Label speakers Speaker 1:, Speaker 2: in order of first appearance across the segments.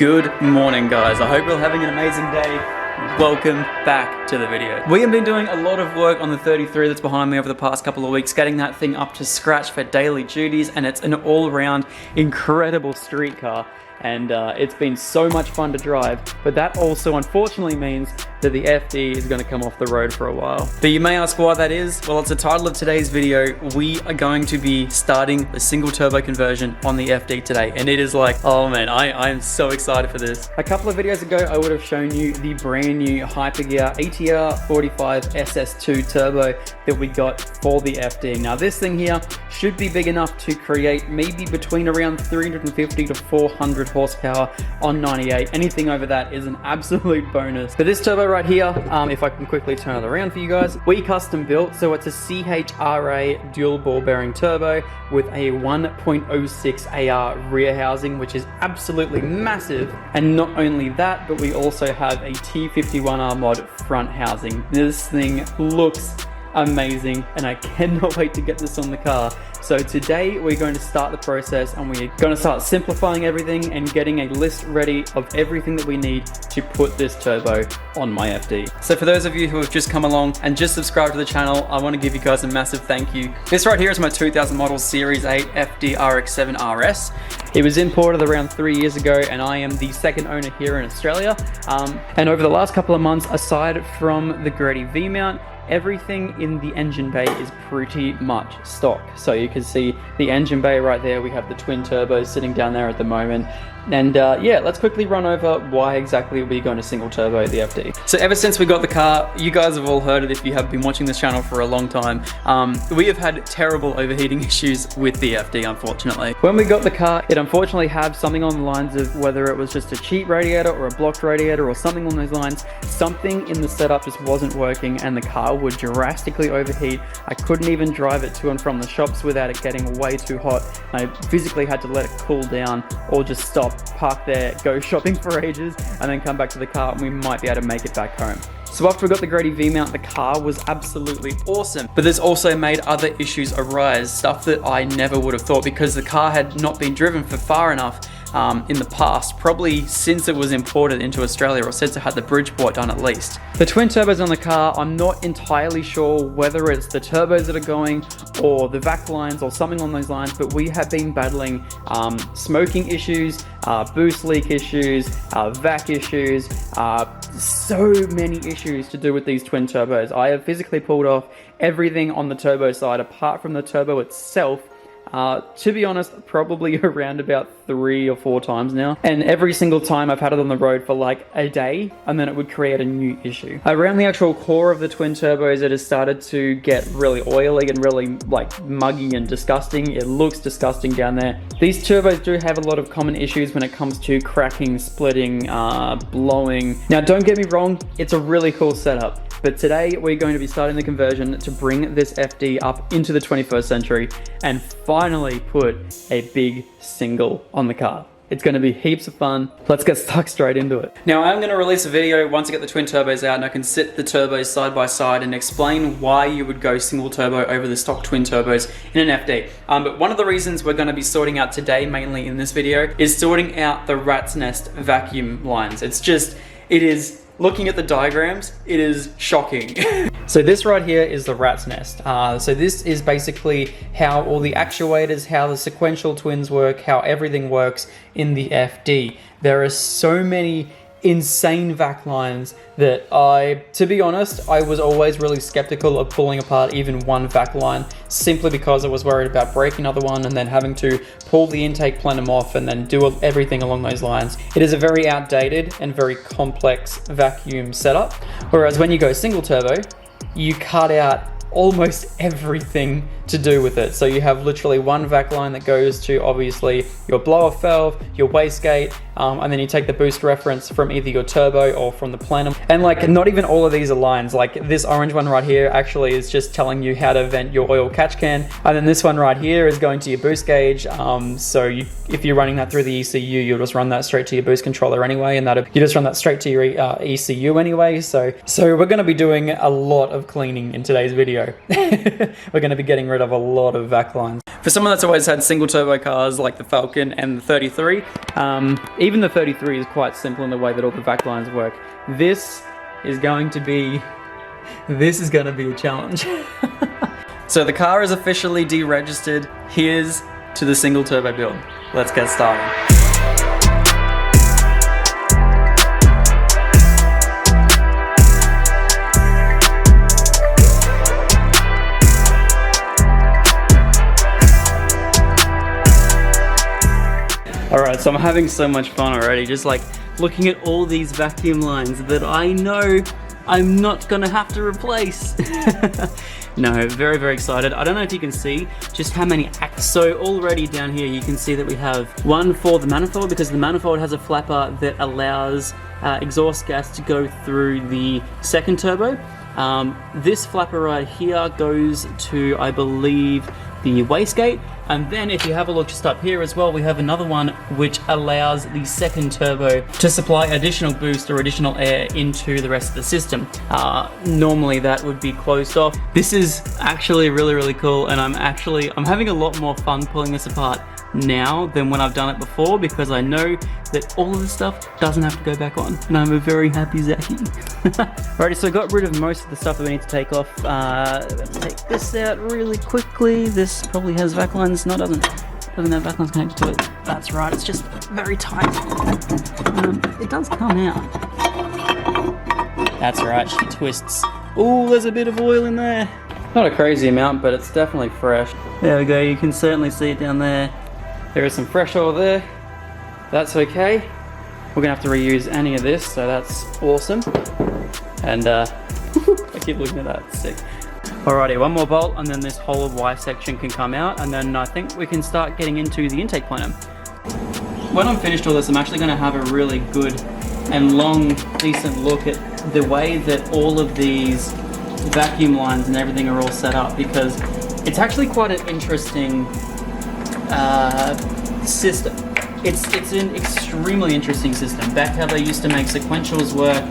Speaker 1: Good morning, guys. I hope you're having an amazing day. Welcome back to the video. We have been doing a lot of work on the 33 that's behind me over the past couple of weeks, getting that thing up to scratch for daily duties, and it's an all-around incredible street car. And it's been so much fun to drive, but that also unfortunately means that the FD is going to come off the road for a while. But you may ask why that is. Well, it's the title of today's video. We are going to be starting the single turbo conversion on the FD today, and it is like, oh man, I am so excited for this. A couple of videos ago, I would have shown you the brand new Hypergear ATR 45 SS2 turbo that we got for the FD. Now this thing here should be big enough to create maybe between around 350 to 400 horsepower on 98. Anything over that is an absolute bonus. But this turbo right here, if I can quickly turn it around for you guys, we custom built, so it's a CHRA dual ball bearing turbo with a 1.06 AR rear housing, which is absolutely massive. And not only that, but we also have a T51R mod front housing. This thing looks amazing, and I cannot wait to get this on the car. So today we're going to start the process, and we're going to start simplifying everything and getting a list ready of everything that we need to put this turbo on my FD. So for those of you who have just come along and just subscribed to the channel, I want to give you guys a massive thank you. This right here is my 2000 model Series 8 FD RX7 RS. It was imported around 3 years ago, and I am the second owner here in Australia. And over the last couple of months, aside from the Grady V-mount, everything in the engine bay is pretty much stock. So you can see the engine bay right there. We have the twin turbos sitting down there at the moment. And yeah, let's quickly run over why exactly we're going to single turbo the FD. So ever since we got the car, you guys have all heard it if you have been watching this channel for a long time. We have had terrible overheating issues with the FD, unfortunately. When we got the car, it unfortunately had something on the lines of whether it was just a cheap radiator or a blocked radiator or something along those lines. Something in the setup just wasn't working, and the car would drastically overheat. I couldn't even drive it to and from the shops without it getting way too hot. I physically had to let it cool down or just stop, park there, go shopping for ages, and then come back to the car, and we might be able to make it back home. So after we got the Grady V-mount, the car was absolutely awesome. But this also made other issues arise, stuff that I never would have thought, because the car had not been driven for far enough in the past, probably since it was imported into Australia, or since it had the Bridgeport done at least. The twin turbos on the car, I'm not entirely sure whether it's the turbos that are going or the vac lines or something along those lines, but we have been battling smoking issues, boost leak issues, vac issues, so many issues to do with these twin turbos. I have physically pulled off everything on the turbo side apart from the turbo itself. To be honest, probably around about 3 or 4 times now. And every single time I've had it on the road for like a day, and then it would create a new issue. Around the actual core of the twin turbos, it has started to get really oily and really like muggy and disgusting. It looks disgusting down there. These turbos do have a lot of common issues when it comes to cracking, splitting, blowing. Now don't get me wrong, it's a really cool setup. But today we're going to be starting the conversion to bring this FD up into the 21st century and finally put a big single on the car. It's going to be heaps of fun. Let's get stuck straight into it. Now I'm going to release a video once I get the twin turbos out, and I can sit the turbos side by side and explain why you would go single turbo over the stock twin turbos in an FD. But one of the reasons we're going to be sorting out today, mainly in this video, is sorting out the rat's nest vacuum lines. It is looking at the diagrams, it is shocking. So this right here is the rat's nest. So this is basically how all the actuators, how the sequential twins work, how everything works in the FD. There are so many insane vac lines that to be honest, I was always really skeptical of pulling apart even one vac line, simply because I was worried about breaking another one and then having to pull the intake plenum off and then do everything along those lines. It is a very outdated and very complex vacuum setup, whereas when you go single turbo, you cut out almost everything to do with it. So you have literally one vac line that goes to obviously your blow-off valve, your wastegate, and then you take the boost reference from either your turbo or from the plenum. And like, not even all of these are lines. Like this orange one right here actually is just telling you how to vent your oil catch can. And then this one right here is going to your boost gauge. So if you're running that through the ECU, you'll just run that straight to your boost controller anyway, and you just run that straight to your ECU anyway. So we're going to be doing a lot of cleaning in today's video. We're going to be getting rid of a lot of vac lines. For someone that's always had single turbo cars like the Falcon and the 33, even the 33 is quite simple in the way that all the vac lines work. This is going to be a challenge. So the car is officially deregistered. Here's to the single turbo build. Let's get started. Alright, so I'm having so much fun already, just like looking at all these vacuum lines that I know I'm not gonna have to replace. No, very, very excited. I don't know if you can see just how many so already down here you can see that we have one for the manifold, because the manifold has a flapper that allows exhaust gas to go through the second turbo. This flapper right here goes to, I believe, the wastegate, and then if you have a look just up here as well, we have another one which allows the second turbo to supply additional boost or additional air into the rest of the system. Normally that would be closed off. This is actually really, really cool, and I'm having a lot more fun pulling this apart now than when I've done it before, because I know that all of this stuff doesn't have to go back on, and I'm a very happy Zachy. Alrighty, so I got rid of most of the stuff that we need to take off. Let's take this out really quickly. This probably has vac lines. No, it doesn't have vac lines connected to it. That's right, it's just very tight. It does come out. That's right, she twists. Oh, there's a bit of oil in there. Not a crazy amount, but it's definitely fresh. There we go, you can certainly see it down there. There is some fresh oil there. That's okay. We're gonna have to reuse any of this, so that's awesome. And I keep looking at that, it's sick. Alrighty, one more bolt, and then this whole Y section can come out, and then I think we can start getting into the intake plenum. When I'm finished all this, I'm actually gonna have a really good and long, decent look at the way that all of these vacuum lines and everything are all set up, because it's actually quite an interesting system. It's an extremely interesting system. Back how they used to make sequentials work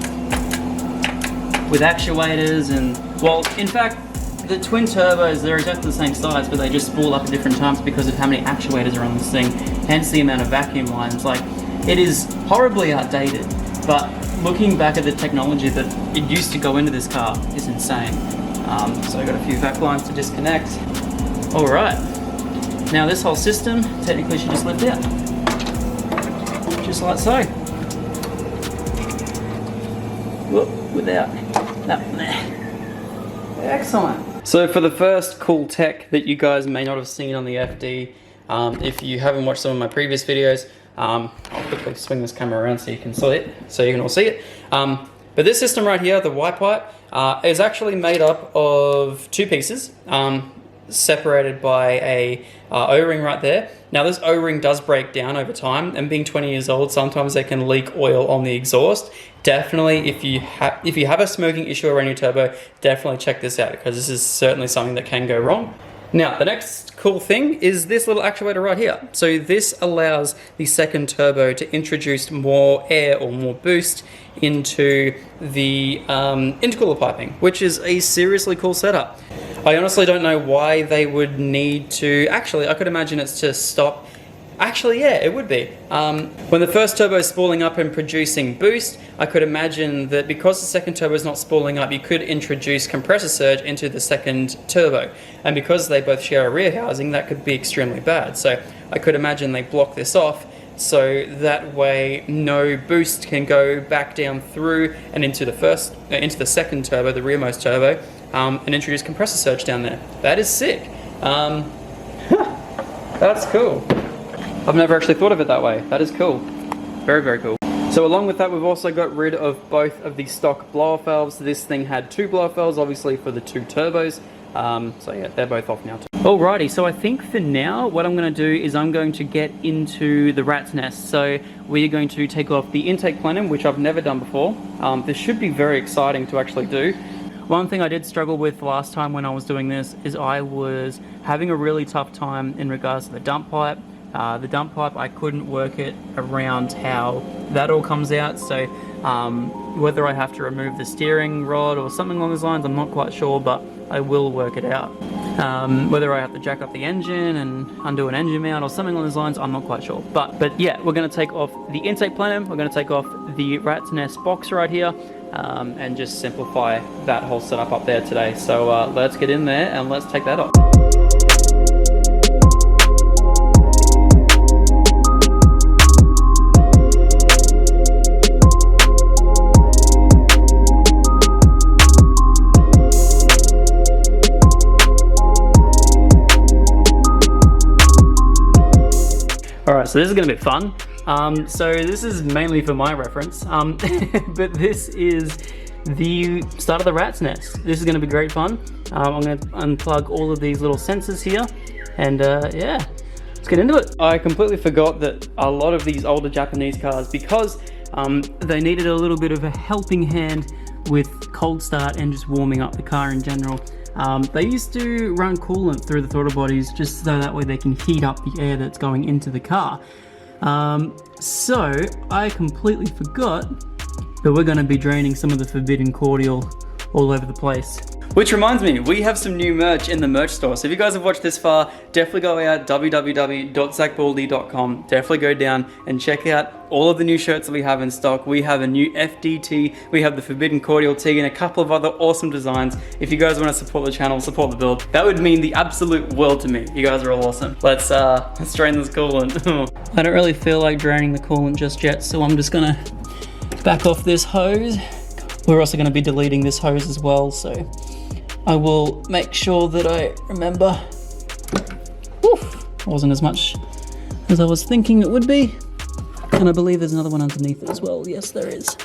Speaker 1: with actuators, and well, in fact, the twin turbos, they're exactly the same size, but they just spool up at different times because of how many actuators are on this thing, hence the amount of vacuum lines. Like, it is horribly outdated, but looking back at the technology that it used to go into this car is insane. So I got a few vac lines to disconnect. All right. Now this whole system technically should just lift out. Just like so. Whoop, without that one there. Excellent. So for the first cool tech that you guys may not have seen on the FD, if you haven't watched some of my previous videos, I'll quickly swing this camera around so you can see it, so you can all see it. But this system right here, the Y pipe, is actually made up of two pieces, separated by a O-ring right there. Now this O-ring does break down over time, and being 20 years old, sometimes they can leak oil on the exhaust. Definitely, if you have a smoking issue around your turbo, definitely check this out, because this is certainly something that can go wrong. Now, the next cool thing is this little actuator right here. So this allows the second turbo to introduce more air or more boost into the intercooler piping, which is a seriously cool setup. I honestly don't know why they would need to, actually I could imagine it's to stop, actually yeah, it would be. When the first turbo is spooling up and producing boost, I could imagine that because the second turbo is not spooling up, you could introduce compressor surge into the second turbo. And because they both share a rear housing, that could be extremely bad. So I could imagine they block this off, so that way no boost can go back down through and into the second turbo, the rearmost turbo, and introduce compressor surge down there. That is sick. That's cool. I've never actually thought of it that way. That is cool. Very, very cool. So along with that, we've also got rid of both of the stock blow-off valves. This thing had two blow-off valves, obviously for the two turbos. So yeah, they're both off now too. Alrighty, so I think for now, what I'm going to do is I'm going to get into the rat's nest. So we're going to take off the intake plenum, which I've never done before. This should be very exciting to actually do. One thing I did struggle with last time when I was doing this is I was having a really tough time in regards to the dump pipe. The dump pipe, I couldn't work it around how that all comes out, so whether I have to remove the steering rod or something along those lines, I'm not quite sure, but I will work it out. Whether I have to jack up the engine and undo an engine mount or something along those lines, I'm not quite sure. But yeah, we're going to take off the intake plenum, we're going to take off the rat's nest box right here, and just simplify that whole setup up there today. So let's get in there and let's take that off. Alright, so this is going to be fun. So this is mainly for my reference, but this is the start of the rat's nest. This is going to be great fun. I'm going to unplug all of these little sensors here, and yeah, let's get into it. I completely forgot that a lot of these older Japanese cars, because they needed a little bit of a helping hand with cold start and just warming up the car in general. They used to run coolant through the throttle bodies just so that way they can heat up the air that's going into the car. So I completely forgot that we're going to be draining some of the forbidden cordial all over the place. Which reminds me, we have some new merch in the merch store. So if you guys have watched this far, definitely go out www.zacbaldy.com. Definitely go down and check out all of the new shirts that we have in stock. We have a new FDT, we have the Forbidden Cordial tee, and a couple of other awesome designs. If you guys want to support the channel, support the build, that would mean the absolute world to me. You guys are all awesome. Let's drain this coolant. I don't really feel like draining the coolant just yet, so I'm just gonna back off this hose. We're also gonna be deleting this hose as well, so I will make sure that I remember. Oof, wasn't as much as I was thinking it would be. And I believe there's another one underneath it as well. Yes, there is.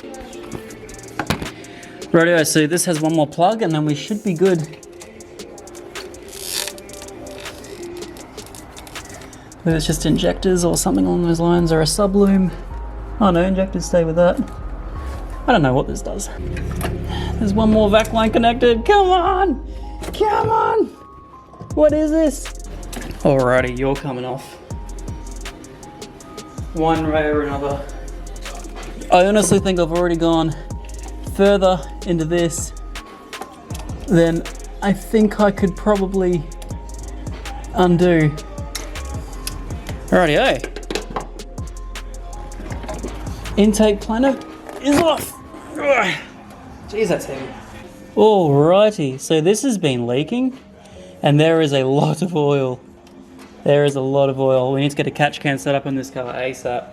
Speaker 1: Rightio, so this has one more plug and then we should be good. Whether it's just injectors or something along those lines, or a subloom. Oh no, injectors stay with that. I don't know what this does. There's one more vac line connected. Come on! Come on! What is this? Alrighty, you're coming off. One way or another. I honestly think I've already gone further into this than I think I could probably undo. Alrighty, hey. Intake plenum is off. Ugh. Jeez, that's heavy. Alrighty, so this has been leaking, and there is a lot of oil. There is a lot of oil. We need to get a catch can set up in this car ASAP.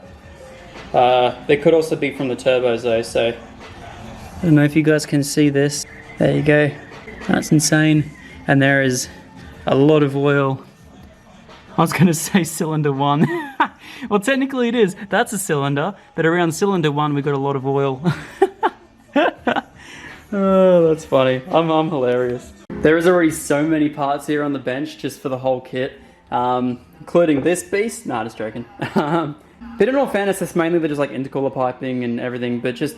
Speaker 1: There could also be from the turbos though, so I don't know if you guys can see this. There you go. That's insane. And there is a lot of oil. I was going to say cylinder 1. Well, technically it is. That's a cylinder, but around cylinder 1 we got a lot of oil. Oh, that's funny. I'm hilarious. There is already so many parts here on the bench just for the whole kit, including this beast. Nah, just joking. But in all fairness, it's mainly just like intercooler piping and everything, but just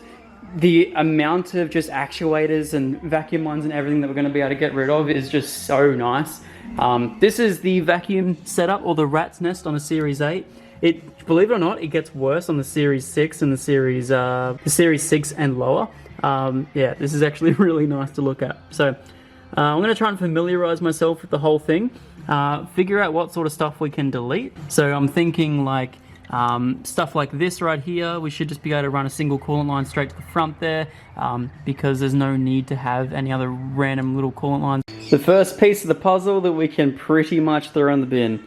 Speaker 1: the amount of just actuators and vacuum lines and everything that we're going to be able to get rid of is just so nice. This is the vacuum setup, or the rat's nest, on a Series 8. Believe it or not, it gets worse on the Series 6 and the Series 6 and lower. Yeah, this is actually really nice to look at. So I'm going to try and familiarize myself with the whole thing, figure out what sort of stuff we can delete. So I'm thinking like stuff like this right here, we should just be able to run a single coolant line straight to the front there, because there's no need to have any other random little coolant lines. The first piece of the puzzle that we can pretty much throw in the bin.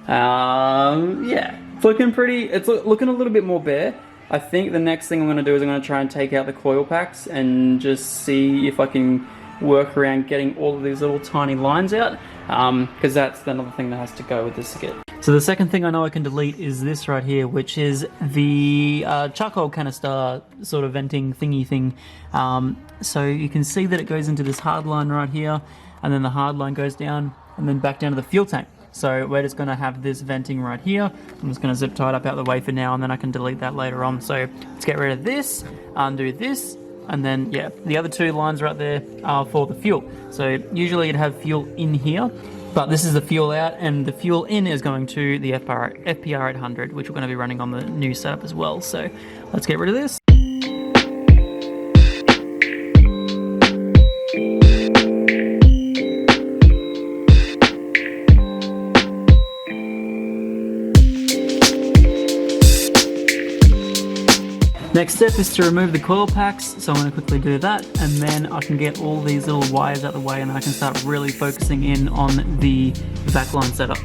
Speaker 1: Yeah, it's looking a little bit more bare. I think the next thing I'm going to do is I'm going to try and take out the coil packs and just see if I can work around getting all of these little tiny lines out, because that's another thing that has to go with this kit. So the second thing I know I can delete is this right here, which is the charcoal canister sort of venting thingy thing. So you can see that it goes into this hard line right here, and then the hard line goes down and then back down to the fuel tank. So we're just going to have this venting right here. I'm just going to zip tie it up out of the way for now, and then I can delete that later on. So let's get rid of this, undo this, and then yeah, the other two lines right there are for the fuel. So usually you'd have fuel in here. But this is the fuel out, and the fuel in is going to the FPR 800, which we're going to be running on the new setup as well. So let's get rid of this. Next step is to remove the coil packs, so I'm going to quickly do that, and then I can get all these little wires out of the way, and then I can start really focusing in on the backline setup.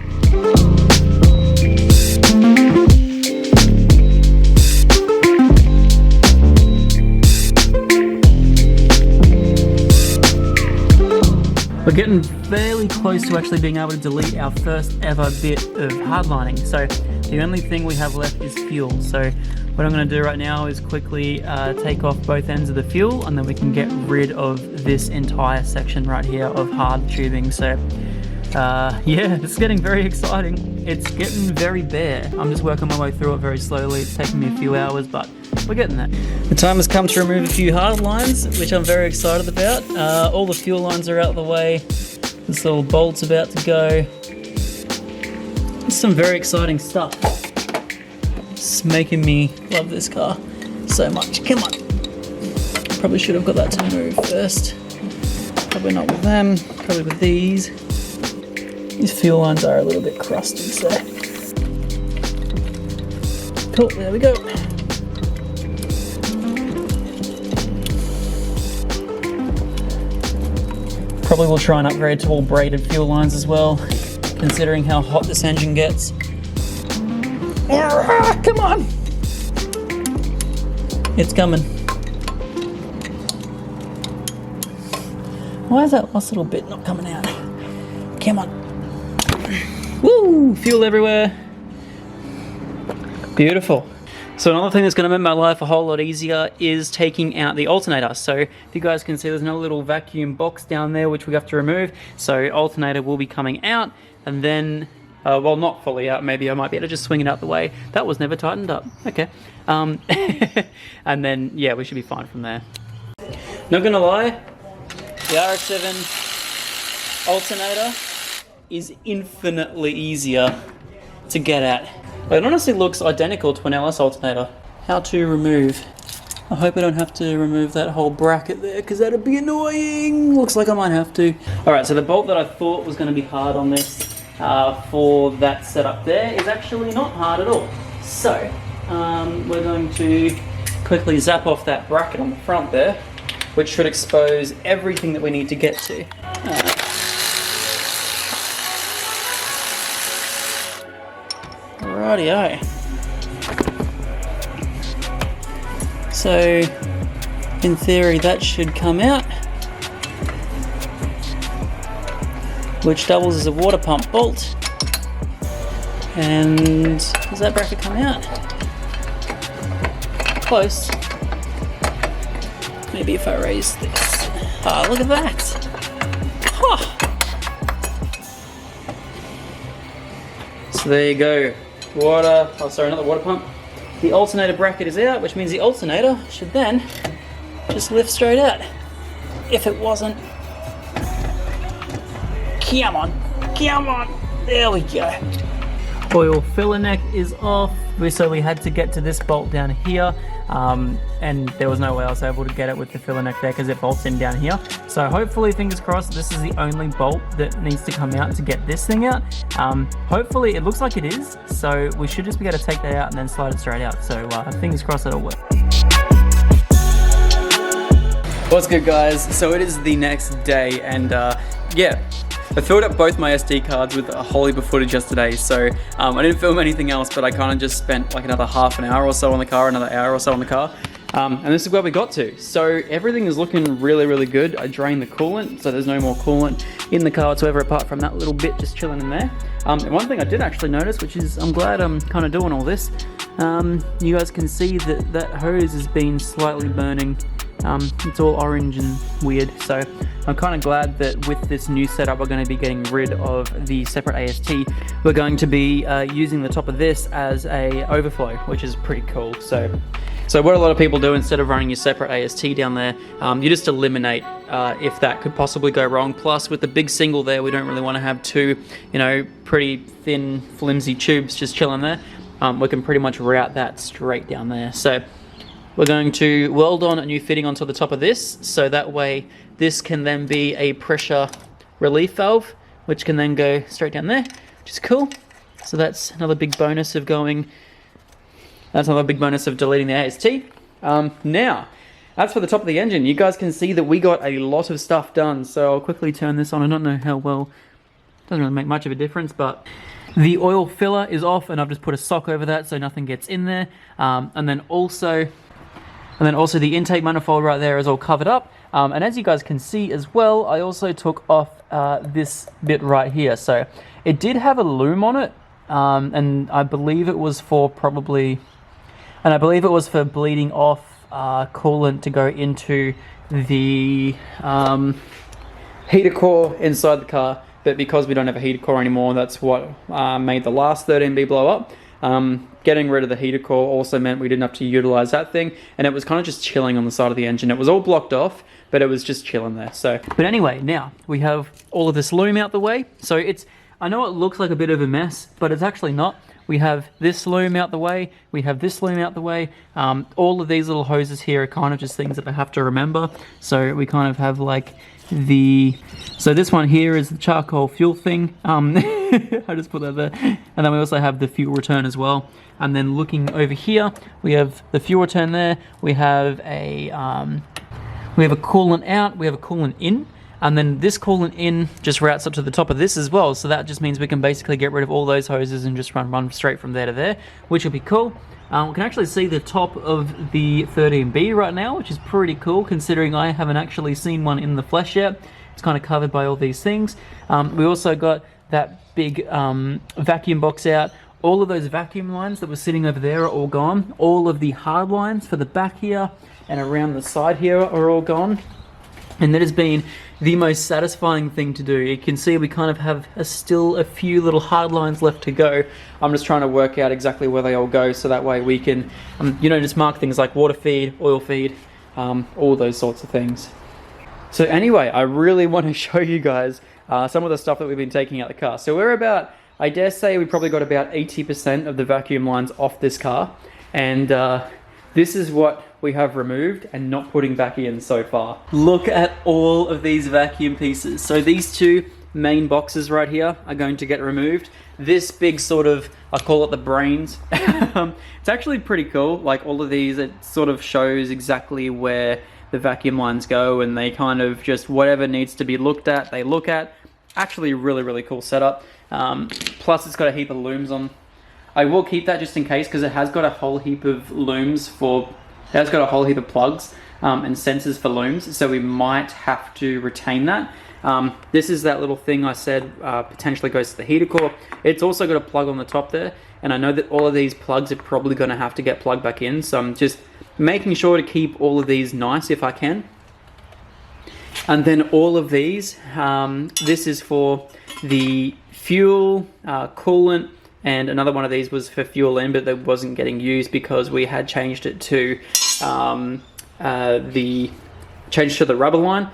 Speaker 1: We're getting fairly close to actually being able to delete our first ever bit of hardlining, so the only thing we have left is fuel. So what I'm going to do right now is quickly take off both ends of the fuel, and then we can get rid of this entire section right here of hard tubing. So yeah, it's getting very exciting. It's getting very bare. I'm just working my way through it very slowly. It's taking me a few hours, but we're getting there. The time has come to remove a few hard lines, which I'm very excited about. All the fuel lines are out of the way. This little bolt's about to go. It's some very exciting stuff. It's making me love this car so much. Come on. Probably should have got that to move first. Probably not with them, probably with these. These fuel lines are a little bit crusty, so. Cool, there we go. Probably will try and upgrade to all braided fuel lines as well, considering how hot this engine gets. Come on! It's coming. Why is that last little bit not coming out? Come on. Woo! Fuel everywhere. Beautiful. So another thing that's going to make my life a whole lot easier is taking out the alternator. So if you guys can see, there's another little vacuum box down there which we have to remove. So alternator will be coming out, and then well, not fully out, maybe I might be able to just swing it out the way. That was never tightened up. Okay. And then, yeah, we should be fine from there. Not gonna lie, the RX7 alternator is infinitely easier to get at. It honestly looks identical to an LS alternator. How to remove. I hope I don't have to remove that whole bracket there, because that'd be annoying. Looks like I might have to. Alright, so the bolt that I thought was going to be hard on this for that setup there is actually not hard at all. So, we're going to quickly zap off that bracket on the front there, which should expose everything that we need to get to. Rightio. So, in theory, that should come out, which doubles as a water pump bolt. And does that bracket come out? Close. Maybe if I raise this. Ah, look at that! Huh. So there you go. Water, oh sorry, not the water pump. The alternator bracket is out, which means the alternator should then just lift straight out. If it wasn't. Come on, come on. There we go. Coil filler neck is off, so we had to get to this bolt down here, and there was no way I was able to get it with the filler neck there because it bolts in down here. So hopefully, fingers crossed, this is the only bolt that needs to come out to get this thing out. Hopefully it looks like it is, so we should just be able to take that out and then slide it straight out. So fingers crossed it'll work. What's good, guys? So it is the next day, and yeah, I filled up both my SD cards with a whole heap of footage yesterday, so I didn't film anything else, but I kind of just spent like another half an hour or so on the car, another hour or so on the car, and this is where we got to. So everything is looking really, really good. I drained the coolant, so there's no more coolant in the car whatsoever apart from that little bit just chilling in there. And one thing I did actually notice, which is I'm glad I'm kind of doing all this, you guys can see that that hose has been slightly burning. It's all orange and weird, so I'm kind of glad that with this new setup we're going to be getting rid of the separate AST. We're going to be using the top of this as a overflow, which is pretty cool. So So what a lot of people do, instead of running your separate AST down there, you just eliminate if that could possibly go wrong. Plus, with the big single there, we don't really want to have two, you know, pretty thin, flimsy tubes just chilling there. We can pretty much route that straight down there. So we're going to weld on a new fitting onto the top of this, so that way this can then be a pressure relief valve, which can then go straight down there, which is cool. So that's another big bonus of deleting the AST. Now, as for the top of the engine, you guys can see that we got a lot of stuff done. So I'll quickly turn this on. I don't know how well, doesn't really make much of a difference, but the oil filler is off, and I've just put a sock over that so nothing gets in there. And then also the intake manifold right there is all covered up. And as you guys can see as well, I also took off this bit right here. So it did have a loom on it, and I believe it was for bleeding off coolant to go into the heater core inside the car. But because we don't have a heater core anymore, that's what made the last 13B blow up. Getting rid of the heater core also meant we didn't have to utilize that thing, and it was kind of just chilling on the side of the engine. It was all blocked off, but it was just chilling there. So, but anyway, now we have all of this loom out the way. So I know it looks like a bit of a mess, but it's actually not. We have this loom out the way, we have this loom out the way. All of these little hoses here are kind of just things that I have to remember. So we kind of have like so this one here is the charcoal fuel thing. I just put that there. And then we also have the fuel return as well. And then looking over here, we have the fuel return there. We have a coolant out, we have a coolant in. And then this coolant in just routes up to the top of this as well. So that just means we can basically get rid of all those hoses and just run straight from there to there, which will be cool. We can actually see the top of the 13B right now, which is pretty cool considering I haven't actually seen one in the flesh yet. It's kind of covered by all these things. We also got that big vacuum box out. All of those vacuum lines that were sitting over there are all gone. All of the hard lines for the back here and around the side here are all gone. And that has been the most satisfying thing to do. You can see we kind of have still a few little hard lines left to go. I'm just trying to work out exactly where they all go, so that way we can, you know, just mark things like water feed, oil feed, all those sorts of things. So anyway, I really want to show you guys some of the stuff that we've been taking out the car. So we're about, I dare say we probably got about 80% of the vacuum lines off this car. And this is what we have removed and not putting back in so far. Look at all of these vacuum pieces. So these two main boxes right here are going to get removed. This big sort of, I call it the brains. It's actually pretty cool. Like all of these, it sort of shows exactly where the vacuum lines go, and they kind of just, whatever needs to be looked at, they look at. Actually really, really cool setup. Plus it's got a heap of looms on. I will keep that just in case, because it has got a whole heap of looms for, it has got a whole heap of plugs and sensors for looms, so we might have to retain that. This is that little thing I said potentially goes to the heater core. It's also got a plug on the top there, and I know that all of these plugs are probably going to have to get plugged back in, so I'm just making sure to keep all of these nice if I can. And then all of these, this is for the fuel, coolant, and another one of these was for fuel in, but that wasn't getting used because we had changed it to the rubber line.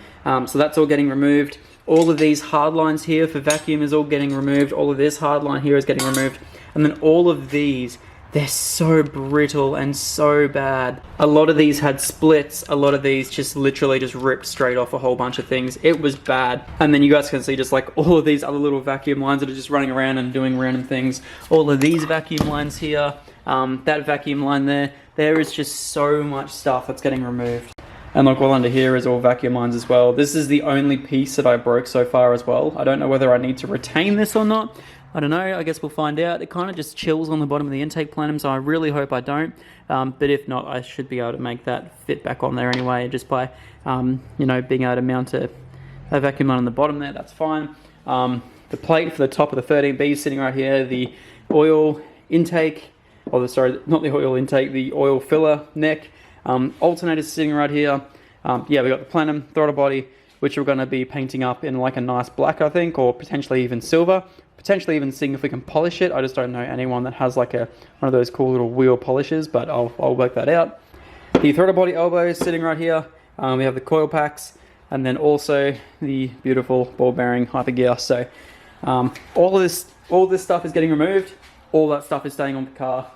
Speaker 1: So that's all getting removed. All of these hard lines here for vacuum is all getting removed. All of this hard line here is getting removed. And then all of these, they're so brittle and so bad. A lot of these had splits. A lot of these just literally just ripped straight off a whole bunch of things. It was bad. And then you guys can see just like all of these other little vacuum lines that are just running around and doing random things. All of these vacuum lines here, that vacuum line there. There is just so much stuff that's getting removed. And look, well under here is all vacuum lines as well. This is the only piece that I broke so far as well. I don't know whether I need to retain this or not. I don't know, I guess we'll find out. It kind of just chills on the bottom of the intake plenum, so I really hope I don't. But if not, I should be able to make that fit back on there anyway, just by, you know, being able to mount a vacuum line on the bottom there, that's fine. The plate for the top of the 13B is sitting right here. The oil intake, sorry, not the oil intake, the oil filler neck. Alternator is sitting right here. Yeah, we got the plenum, throttle body, which we're going to be painting up in like a nice black, I think, or potentially even silver. Potentially even seeing if we can polish it. I just don't know anyone that has like one of those cool little wheel polishers, but I'll work that out. The throttle body elbow is sitting right here. We have the coil packs, and then also the beautiful ball bearing hyper gear. So all this stuff is getting removed. All that stuff is staying on the car.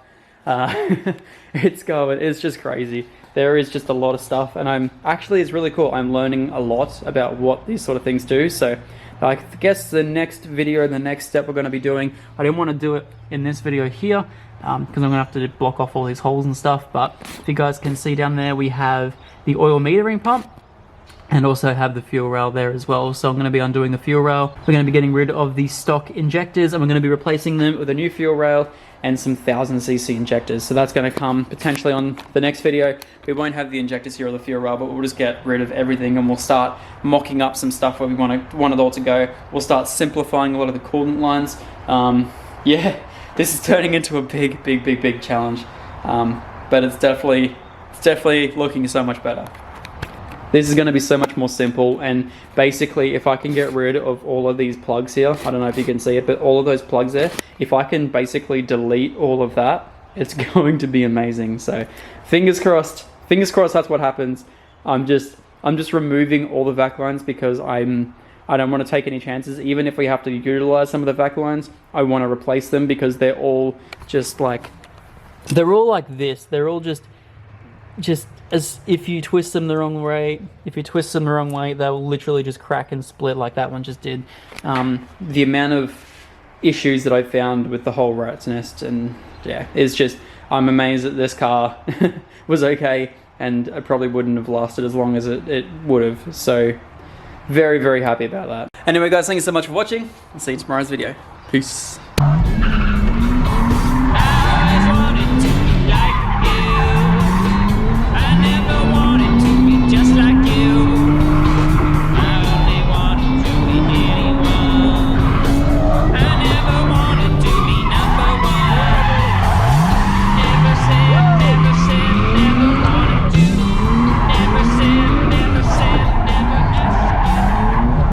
Speaker 1: It's just crazy. There is just a lot of stuff, and it's really cool. I'm learning a lot about what these sort of things do. So I guess the next video, the next step we're going to be doing, I didn't want to do it in this video here because I'm going to have to block off all these holes and stuff. But if you guys can see down there, we have the oil metering pump and also have the fuel rail there as well. So I'm going to be undoing the fuel rail. We're going to be getting rid of the stock injectors, and we're going to be replacing them with a new fuel rail and some 1000cc injectors. So that's going to come potentially on the next video. We won't have the injectors here or the fuel rail, but we'll just get rid of everything, and we'll start mocking up some stuff where we want it all to go. We'll start simplifying a lot of the coolant lines. Yeah, this is turning into a big challenge, but it's definitely looking so much better. This is going to be so much more simple, and basically if I can get rid of all of these plugs here, I don't know if you can see it, but all of those plugs there, if I can basically delete all of that, it's going to be amazing. So fingers crossed that's what happens. I'm just removing all the vac lines because I don't want to take any chances. Even if we have to utilize some of the vac lines, I want to replace them because they're all just like, they're all like this. They're all just as if you twist them the wrong way, they'll literally just crack and split like that one just did. The amount of issues that I found with the whole rat's nest, and yeah, it's just, I'm amazed that this car was okay, and it probably wouldn't have lasted as long as it would have. So very happy about that. Anyway guys, thank you so much for watching. I'll see you in tomorrow's video. Peace.